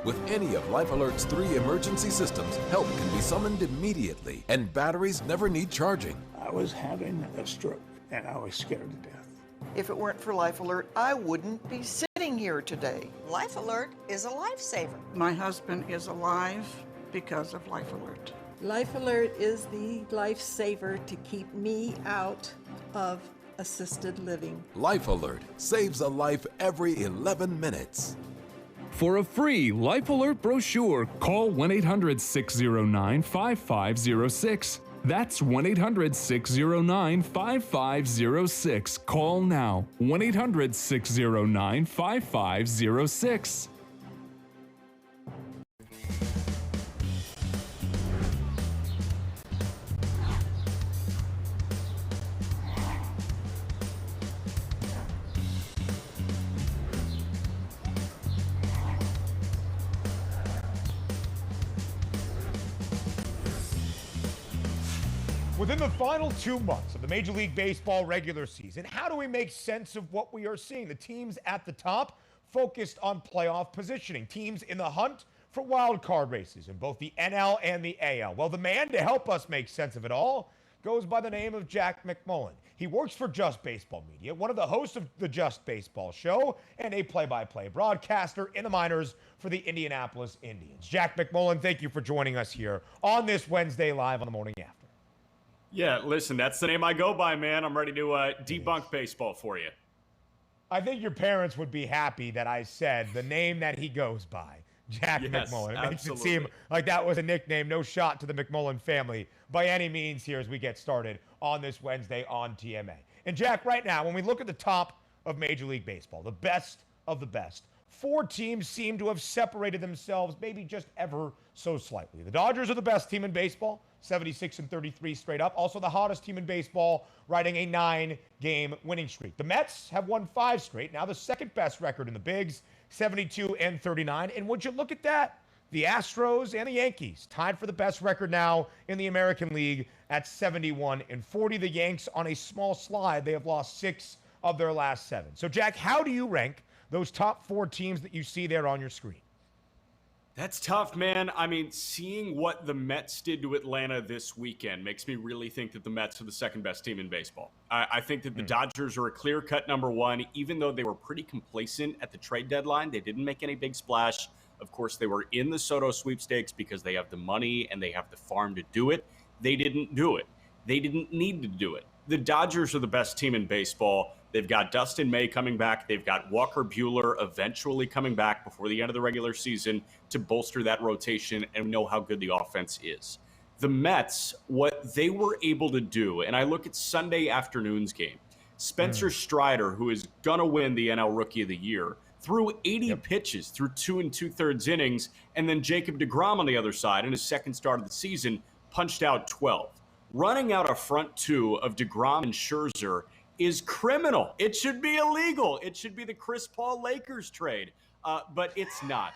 With any of Life Alert's 3 emergency systems, help can be summoned immediately, and batteries never need charging. I was having a stroke, and I was scared to death. If it weren't for Life Alert, I wouldn't be sitting here today. Life Alert is a lifesaver. My husband is alive because of Life Alert. Life Alert is the lifesaver to keep me out of assisted living. Life Alert saves a life every 11 minutes. For a free Life Alert brochure, call 1-800-609-5506. That's 1-800-609-5506. Call now. 1-800-609-5506. Within the final 2 months of the Major League Baseball regular season, how do we make sense of what we are seeing? The teams at the top focused on playoff positioning. Teams in the hunt for wild card races in both the NL and the AL. Well, the man to help us make sense of it all goes by the name of Jack McMullen. He works for Just Baseball Media, one of the hosts of the Just Baseball Show, and a play-by-play broadcaster in the minors for the Indianapolis Indians. Jack McMullen, thank you for joining us here on this Wednesday live on the Morning After. Yeah, listen, that's the name I go by, man. I'm ready to debunk baseball for you. I think your parents would be happy that I said the name that he goes by, Jack McMullen. It makes it seem like that was a nickname. No shot to the McMullen family by any means here as we get started on this Wednesday on TMA. And Jack, right now, when we look at the top of Major League Baseball, the best of the best, 4 teams seem to have separated themselves maybe just ever so slightly. The Dodgers are the best team in baseball, 76-33 straight up. Also the hottest team in baseball, riding a 9-game winning streak. The Mets have won 5 straight, now the second best record in the bigs, 72-39. And would you look at that? The Astros and the Yankees tied for the best record now in the American League at 71-40. The Yanks on a small slide. They have lost 6 of their last 7. So Jack, how do you rank those top 4 teams that you see there on your screen? That's tough, man. I mean, seeing what the Mets did to Atlanta this weekend makes me really think that the Mets are the second best team in baseball. I think that the Dodgers are a clear-cut number 1, even though they were pretty complacent at the trade deadline. They didn't make any big splash. Of course, they were in the Soto sweepstakes because they have the money and they have the farm to do it. They didn't do it. They didn't need to do it. The Dodgers are the best team in baseball. They've got Dustin May coming back. They've got Walker Buehler eventually coming back before the end of the regular season to bolster that rotation and know how good the offense is. The Mets, what they were able to do, and I look at Sunday afternoon's game, Spencer Strider, who is going to win the NL Rookie of the Year, threw 80 pitches through 2 2/3 innings, and then Jacob deGrom on the other side in his second start of the season punched out 12. Running out a front two of deGrom and Scherzer is criminal. It should be illegal. It should be the Chris Paul Lakers trade, but it's not.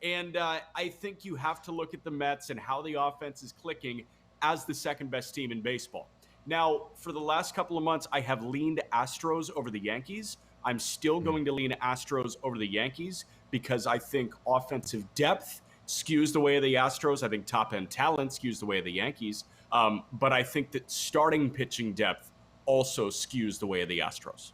And I think you have to look at the Mets and how the offense is clicking as the second best team in baseball. Now, for the last couple of months, I have leaned Astros over the Yankees. I'm still going to lean Astros over the Yankees because I think offensive depth skews the way of the Astros. I think top-end talent skews the way of the Yankees. But I think that starting pitching depth also skews the way of the Astros.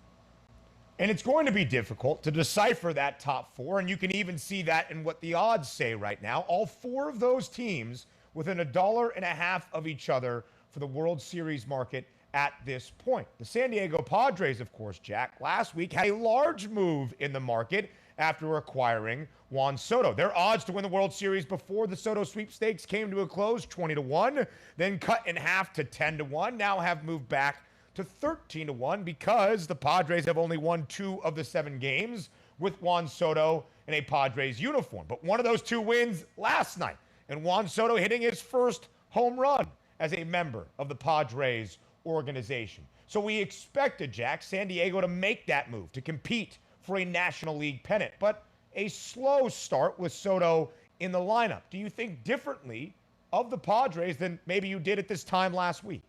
And it's going to be difficult to decipher that top four, and you can even see that in what the odds say right now. All four of those teams within $1.50 of each other for the World Series market at this point. The San Diego Padres, of course, Jack, last week had a large move in the market after acquiring Juan Soto. Their odds to win the World Series before the Soto sweepstakes came to a close, 20-1, then cut in half to 10-1, now have moved back to 13-1 because the Padres have only won 2 of the 7 games with Juan Soto in a Padres uniform. But one of those 2 wins last night, and Juan Soto hitting his first home run as a member of the Padres organization. So we expected, Jack, San Diego to make that move, to compete for a National League pennant. But a slow start with Soto in the lineup. Do you think differently of the Padres than maybe you did at this time last week?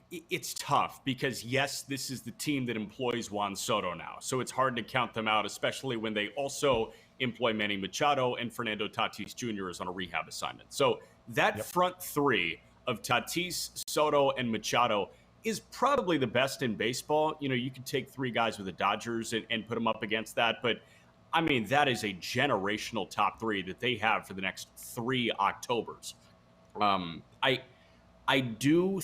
It's tough because, yes, this is the team that employs Juan Soto now. So it's hard to count them out, especially when they also employ Manny Machado and Fernando Tatis Jr. is on a rehab assignment. So that front three of Tatis, Soto, and Machado is probably the best in baseball. You know, you could take 3 guys with the Dodgers and put them up against that. But, I mean, that is a generational top 3 that they have for the next 3 Octobers. I do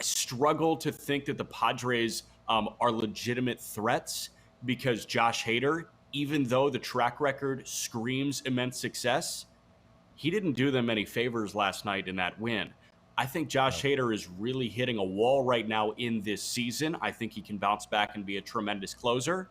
struggle to think that the Padres are legitimate threats because Josh Hader, even though the track record screams immense success, he didn't do them any favors last night in that win. I think Josh Hader is really hitting a wall right now in this season. I think he can bounce back and be a tremendous closer.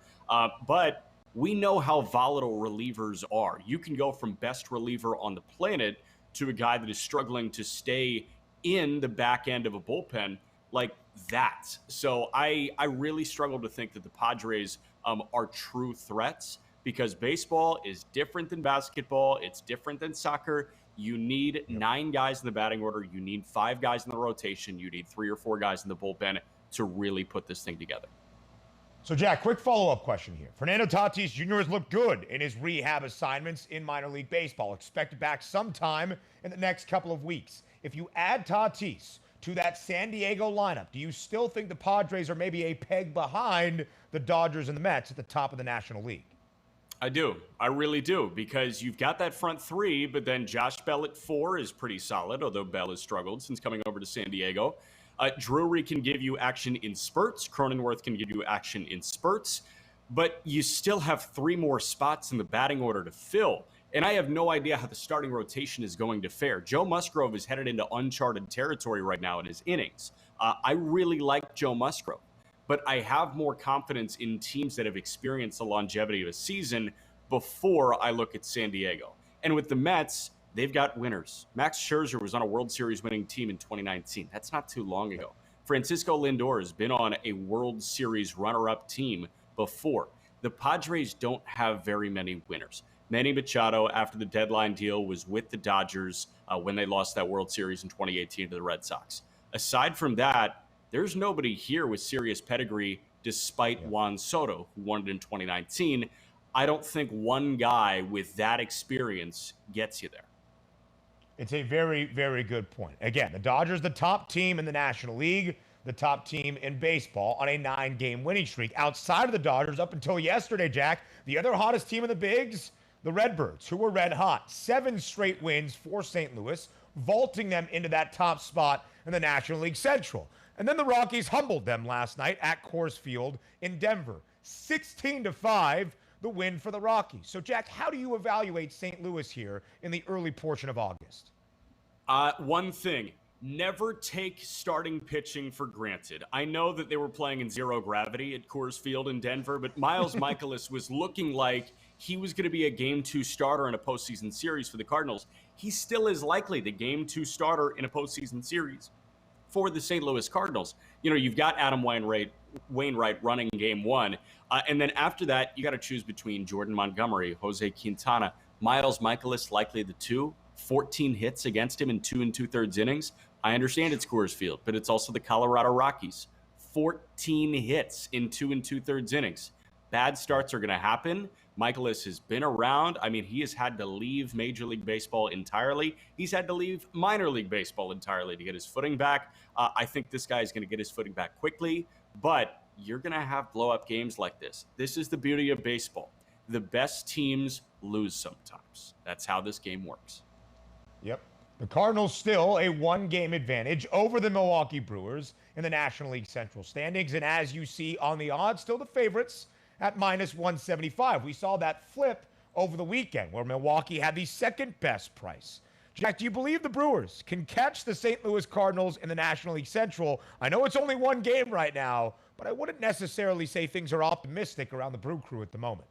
But we know how volatile relievers are. You can go from best reliever on the planet to a guy that is struggling to stay in the back end of a bullpen like that. So I really struggle to think that the Padres are true threats because baseball is different than basketball. It's different than soccer. You need 9 guys in the batting order. You need 5 guys in the rotation. You need 3 or 4 guys in the bullpen to really put this thing together. So, Jack, quick follow-up question here. Fernando Tatis Jr. has looked good in his rehab assignments in minor league baseball. Expected back sometime in the next couple of weeks. If you add Tatis to that San Diego lineup, do you still think the Padres are maybe a peg behind the Dodgers and the Mets at the top of the National League? I do. I really do, because you've got that front 3, but then Josh Bell at 4 is pretty solid, although Bell has struggled since coming over to San Diego. Drury can give you action in spurts. Cronenworth can give you action in spurts. But you still have 3 more spots in the batting order to fill. And I have no idea how the starting rotation is going to fare. Joe Musgrove is headed into uncharted territory right now in his innings. I really like Joe Musgrove, but I have more confidence in teams that have experienced the longevity of a season before I look at San Diego. And with the Mets, they've got winners. Max Scherzer was on a World Series winning team in 2019. That's not too long ago. Francisco Lindor has been on a World Series runner-up team before. The Padres don't have very many winners. Manny Machado, after the deadline deal, was with the Dodgers when they lost that World Series in 2018 to the Red Sox. Aside from that, there's nobody here with serious pedigree despite Juan Soto, who won it in 2019. I don't think one guy with that experience gets you there. It's a very, very good point. Again, the Dodgers, the top team in the National League, the top team in baseball on a 9-game winning streak. Outside of the Dodgers, up until yesterday, Jack, the other hottest team in the bigs, the Redbirds, who were red hot. 7 straight wins for St. Louis, vaulting them into that top spot in the National League Central. And then the Rockies humbled them last night at Coors Field in Denver. 16-5, the win for the Rockies. So, Jack, how do you evaluate St. Louis here in the early portion of August? One thing, never take starting pitching for granted. I know that they were playing in zero gravity at Coors Field in Denver, but Miles Mikolas was looking like he was going to be a Game 2 starter in a postseason series for the Cardinals. He still is likely the Game 2 starter in a postseason series for the St. Louis Cardinals. You know, you've got Adam Wainwright running Game 1, and then after that, you got to choose between Jordan Montgomery, Jose Quintana, Miles Mikolas, likely the 2. 14 hits against him in 2 2/3 innings. I understand it's Coors Field, but it's also the Colorado Rockies. 14 hits in 2 2/3 innings. Bad starts are going to happen. Mikolas has been around. I mean, he has had to leave Major League Baseball entirely. He's had to leave minor league baseball entirely to get his footing back. I think this guy is going to get his footing back quickly, but you're going to have blow-up games like this. This is the beauty of baseball. The best teams lose sometimes. That's how this game works. Yep. The Cardinals still a 1-game advantage over the Milwaukee Brewers in the National League Central standings. And as you see on the odds, still the favorites at -175. We saw that flip over the weekend where Milwaukee had the second best price. Jack, do you believe the Brewers can catch the St. Louis Cardinals in the National League Central? I know it's only 1 game right now, but I wouldn't necessarily say things are optimistic around the Brew Crew at the moment.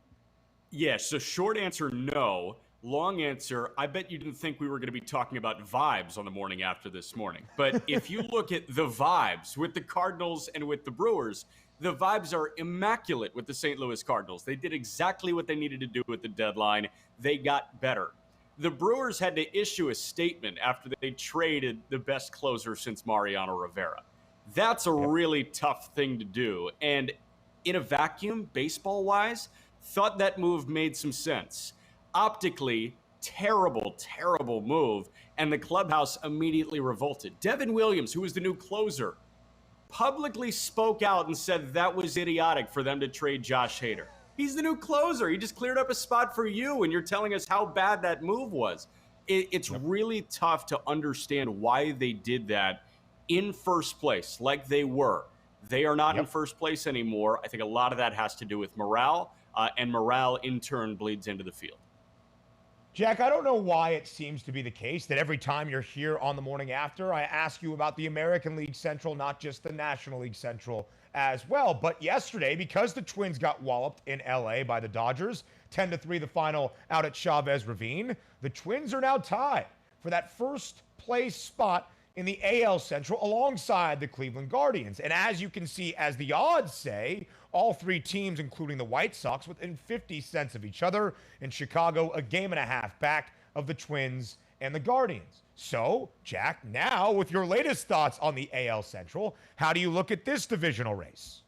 Yeah, so short answer, no. Long answer, I bet you didn't think we were going to be talking about vibes on the morning after this morning. But if you look at the vibes with the Cardinals and with the Brewers, the vibes are immaculate with the St. Louis Cardinals. They did exactly what they needed to do with the deadline. They got better. The Brewers had to issue a statement after they traded the best closer since Mariano Rivera. That's a really tough thing to do. And in a vacuum, baseball-wise, thought that move made some sense. Optically, terrible move, and the clubhouse immediately revolted. Devin Williams, who was the new closer, publicly spoke out and said that was idiotic for them to trade Josh Hader. He's the new closer. He just cleared up a spot for you, and you're telling us how bad that move was. It's really tough to understand why they did that in first place, like they were. They are not in first place anymore. I think a lot of that has to do with morale, and morale in turn bleeds into the field. Jack, I don't know why it seems to be the case that every time you're here on the morning after, I ask you about the American League Central, not just the National League Central as well. But yesterday, because the Twins got walloped in LA by the Dodgers, 10-3 the final out at Chavez Ravine, the Twins are now tied for that first place spot in the AL Central alongside the Cleveland Guardians. And as you can see, as the odds say, all 3 teams, including the White Sox, within 50 cents of each other. In Chicago, a 1.5 games back of the Twins and the Guardians. So, Jack, now with your latest thoughts on the AL Central, how do you look at this divisional race?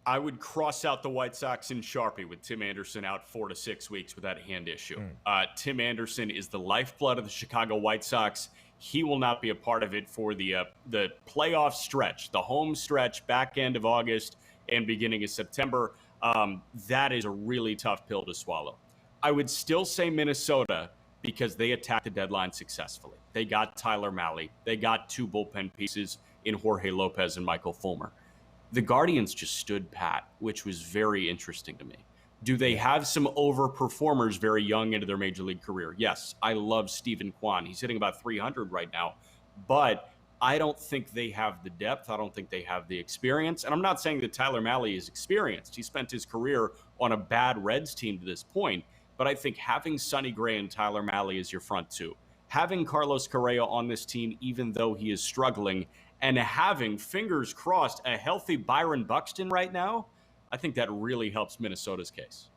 I would cross out the White Sox in Sharpie with Tim Anderson out 4 to 6 weeks with that hand issue. Tim Anderson is the lifeblood of the Chicago White Sox. He will not be a part of it for the playoff stretch, the home stretch, back end of August and beginning of September. That is a really tough pill to swallow. I would still say Minnesota because they attacked the deadline successfully. They got Tyler Mahle. They got 2 bullpen pieces in Jorge Lopez and Michael Fulmer. The Guardians just stood pat, which was very interesting to me. Do they have some overperformers very young into their major league career? Yes, I love Stephen Kwan. He's hitting about 300 right now, but I don't think they have the depth. I don't think they have the experience. And I'm not saying that Tyler Mahle is experienced. He spent his career on a bad Reds team to this point, but I think having Sonny Gray and Tyler Mahle as your front 2, having Carlos Correa on this team, even though he is struggling, and having, fingers crossed, a healthy Byron Buxton right now, I think that really helps Minnesota's case.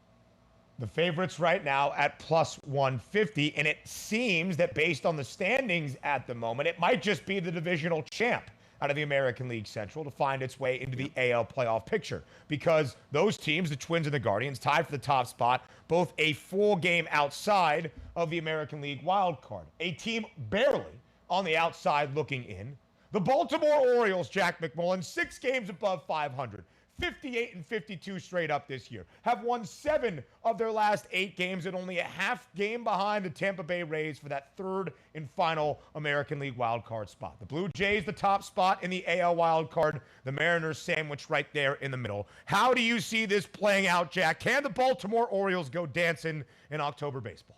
The favorites right now at +150, and it seems that based on the standings at the moment, it might just be the divisional champ out of the American League Central to find its way into the AL playoff picture, because those teams, the Twins and the Guardians, tied for the top spot, both a full game outside of the American League wild card. A team barely on the outside looking in. The Baltimore Orioles, Jack McMullen, 6 games above 500. 58-52 straight up this year. Have won 7 of their last 8 games and only a half game behind the Tampa Bay Rays for that third and final American League wildcard spot. The Blue Jays, the top spot in the AL wildcard. The Mariners sandwiched right there in the middle. How do you see this playing out, Jack? Can the Baltimore Orioles go dancing in October baseball?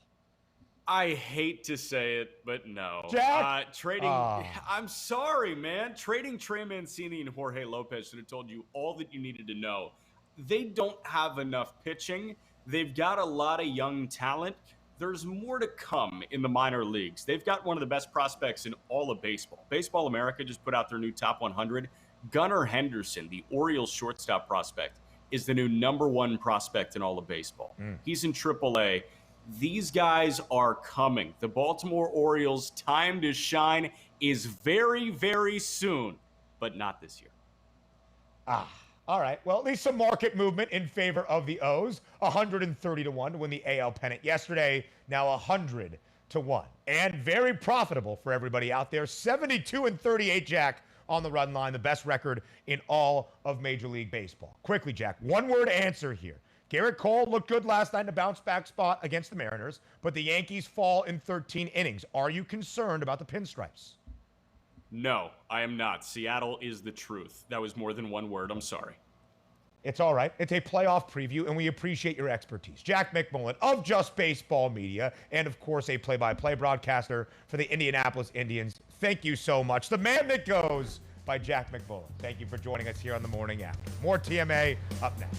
I hate to say it, but no. Jack? I'm sorry, man. Trading Trey Mancini and Jorge Lopez should have told you all that you needed to know. They don't have enough pitching. They've got a lot of young talent. There's more to come in the minor leagues. They've got one of the best prospects in all of baseball. Baseball America just put out their new top 100. Gunnar Henderson, the Orioles shortstop prospect, is the new #1 prospect in all of baseball. He's in AAA. These guys are coming. The Baltimore Orioles' time to shine is very, very soon, but not this year. All right. Well, at least some market movement in favor of the O's. 130-1 to win the AL pennant yesterday. Now 100-1. And very profitable for everybody out there. 72-38, Jack, on the run line. The best record in all of Major League Baseball. Quickly, Jack. One-word answer here. Garrett Cole looked good last night in a bounce-back spot against the Mariners, but the Yankees fall in 13 innings. Are you concerned about the pinstripes? No, I am not. Seattle is the truth. That was more than one word. I'm sorry. It's all right. It's a playoff preview, and we appreciate your expertise. Jack McMullen of Just Baseball Media, and of course a play-by-play broadcaster for the Indianapolis Indians. Thank you so much. The man that goes by Jack McMullen. Thank you for joining us here on the morning after. More TMA up next.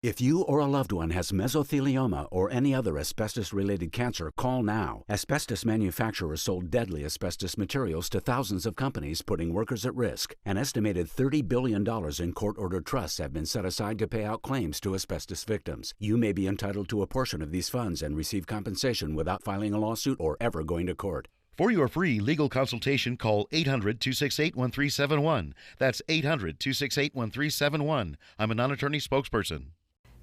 If you or a loved one has mesothelioma or any other asbestos-related cancer, call now. Asbestos manufacturers sold deadly asbestos materials to thousands of companies, putting workers at risk. An estimated $30 billion in court-ordered trusts have been set aside to pay out claims to asbestos victims. You may be entitled to a portion of these funds and receive compensation without filing a lawsuit or ever going to court. For your free legal consultation, call 800-268-1371. That's 800-268-1371. I'm a non-attorney spokesperson.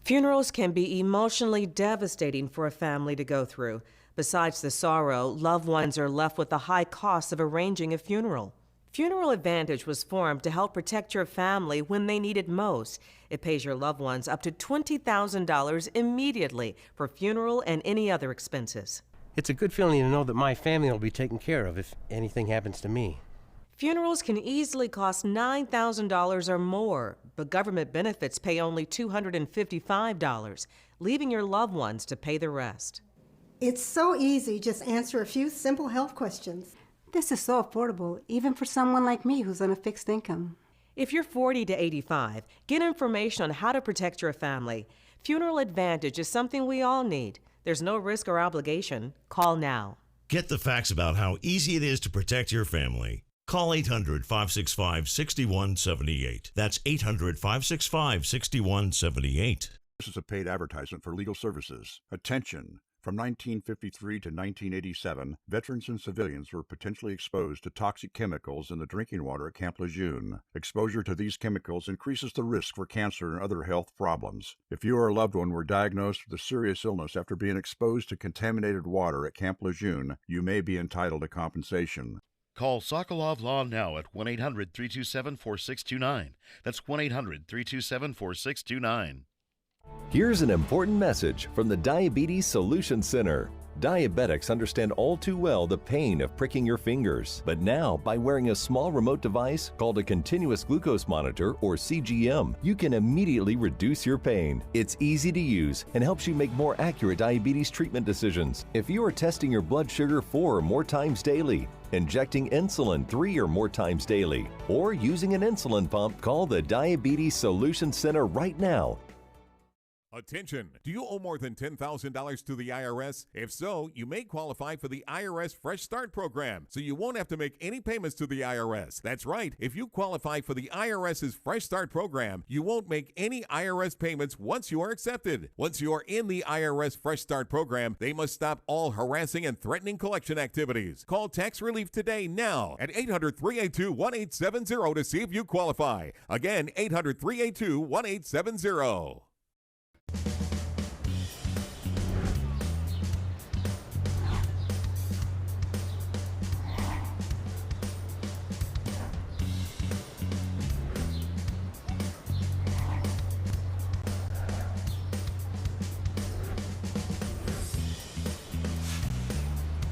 Funerals can be emotionally devastating for a family to go through. Besides the sorrow, loved ones are left with the high cost of arranging a funeral. Funeral Advantage was formed to help protect your family when they need it most. It pays your loved ones up to $20,000 immediately for funeral and any other expenses. It's a good feeling to know that my family will be taken care of if anything happens to me. Funerals can easily cost $9,000 or more, but government benefits pay only $255, leaving your loved ones to pay the rest. It's so easy. Just answer a few simple health questions. This is so affordable, even for someone like me who's on a fixed income. If you're 40 to 85, get information on how to protect your family. Funeral Advantage is something we all need. There's no risk or obligation. Call now. Get the facts about how easy it is to protect your family. Call 800-565-6178. That's 800-565-6178. This is a paid advertisement for legal services. Attention! From 1953 to 1987, veterans and civilians were potentially exposed to toxic chemicals in the drinking water at Camp Lejeune. Exposure to these chemicals increases the risk for cancer and other health problems. If you or a loved one were diagnosed with a serious illness after being exposed to contaminated water at Camp Lejeune, you may be entitled to compensation. Call Sokolov Law now at 1-800-327-4629. That's 1-800-327-4629. Here's an important message from the Diabetes Solution Center. Diabetics understand all too well the pain of pricking your fingers. But now, by wearing a small remote device called a continuous glucose monitor, or CGM, you can immediately reduce your pain. It's easy to use and helps you make more accurate diabetes treatment decisions. If you are testing your blood sugar 4 or more times daily, injecting insulin 3 or more times daily, or using an insulin pump, call the Diabetes Solution Center right now. Attention! Do you owe more than $10,000 to the IRS? If so, you may qualify for the Irs Fresh Start program, so you won't have to make any payments to the IRS. That's right. If you qualify for the IRS's Fresh Start program, you won't make any IRS payments once you are accepted. Once you are in the IRS Fresh Start program, they must stop all harassing and threatening collection activities. Call Tax Relief today now at 800-382-1870 to see if you qualify. Again, 800-382-1870.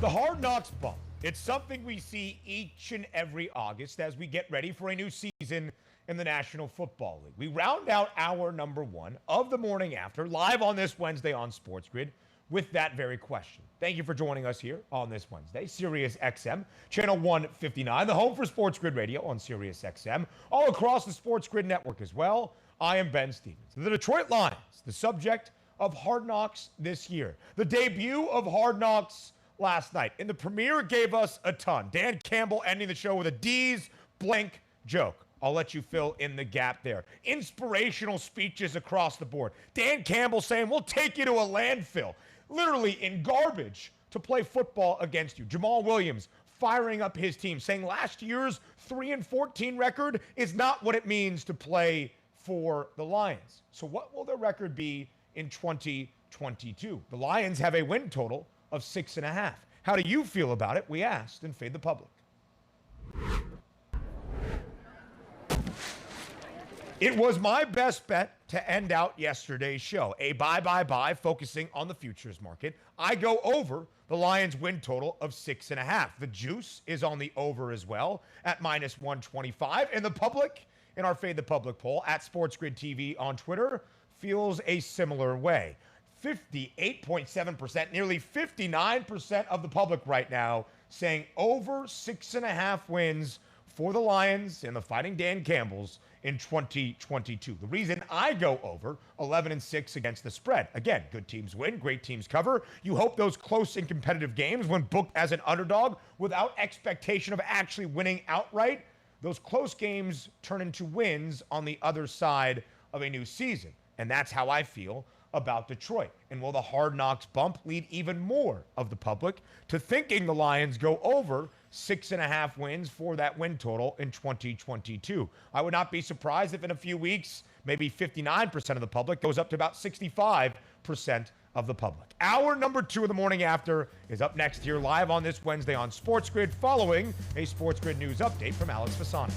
The Hard Knocks bump. It's something we see each and every August as we get ready for a new season in the National Football League. We round out our number one of the morning after, live on this Wednesday on Sports Grid, with that very question. Thank you for joining us here on this Wednesday. Sirius XM, channel 159, the home for Sports Grid Radio on Sirius XM, all across the Sports Grid network as well. I am Ben Stevens. The Detroit Lions, the subject of Hard Knocks this year. The debut of Hard Knocks last night. In the premiere, gave us a ton. Dan Campbell ending the show with a D's blank joke. I'll let you fill in the gap there. Inspirational speeches across the board. Dan Campbell saying, we'll take you to a landfill, literally in garbage, to play football against you. Jamal Williams firing up his team, saying last year's 3-14 record is not what it means to play for the Lions. So what will their record be in 2022? The Lions have a win total of 6.5. How do you feel about it? We asked in Fade the Public. It was my best bet to end out yesterday's show. A buy, focusing on the futures market. I go over the Lions win total of 6.5. The juice is on the over as well at -125. And the public, in our Fade the Public poll at SportsGrid TV on Twitter, feels a similar way. 58.7%, nearly 59% of the public right now saying over 6.5 wins for the Lions and the Fighting Dan Campbells in 2022. The reason I go over 11-6 against the spread. Again, good teams win, great teams cover. You hope those close and competitive games, when booked as an underdog without expectation of actually winning outright, those close games turn into wins on the other side of a new season. And that's how I feel about Detroit. And will the Hard Knocks bump lead even more of the public to thinking the Lions go over 6.5 wins for that win total in 2022? I would not be surprised if in a few weeks, maybe 59% of the public goes up to about 65% of the public. Hour number 2 of the morning after is up next here live on this Wednesday on Sports Grid, following a Sports Grid news update from Alex Fasano.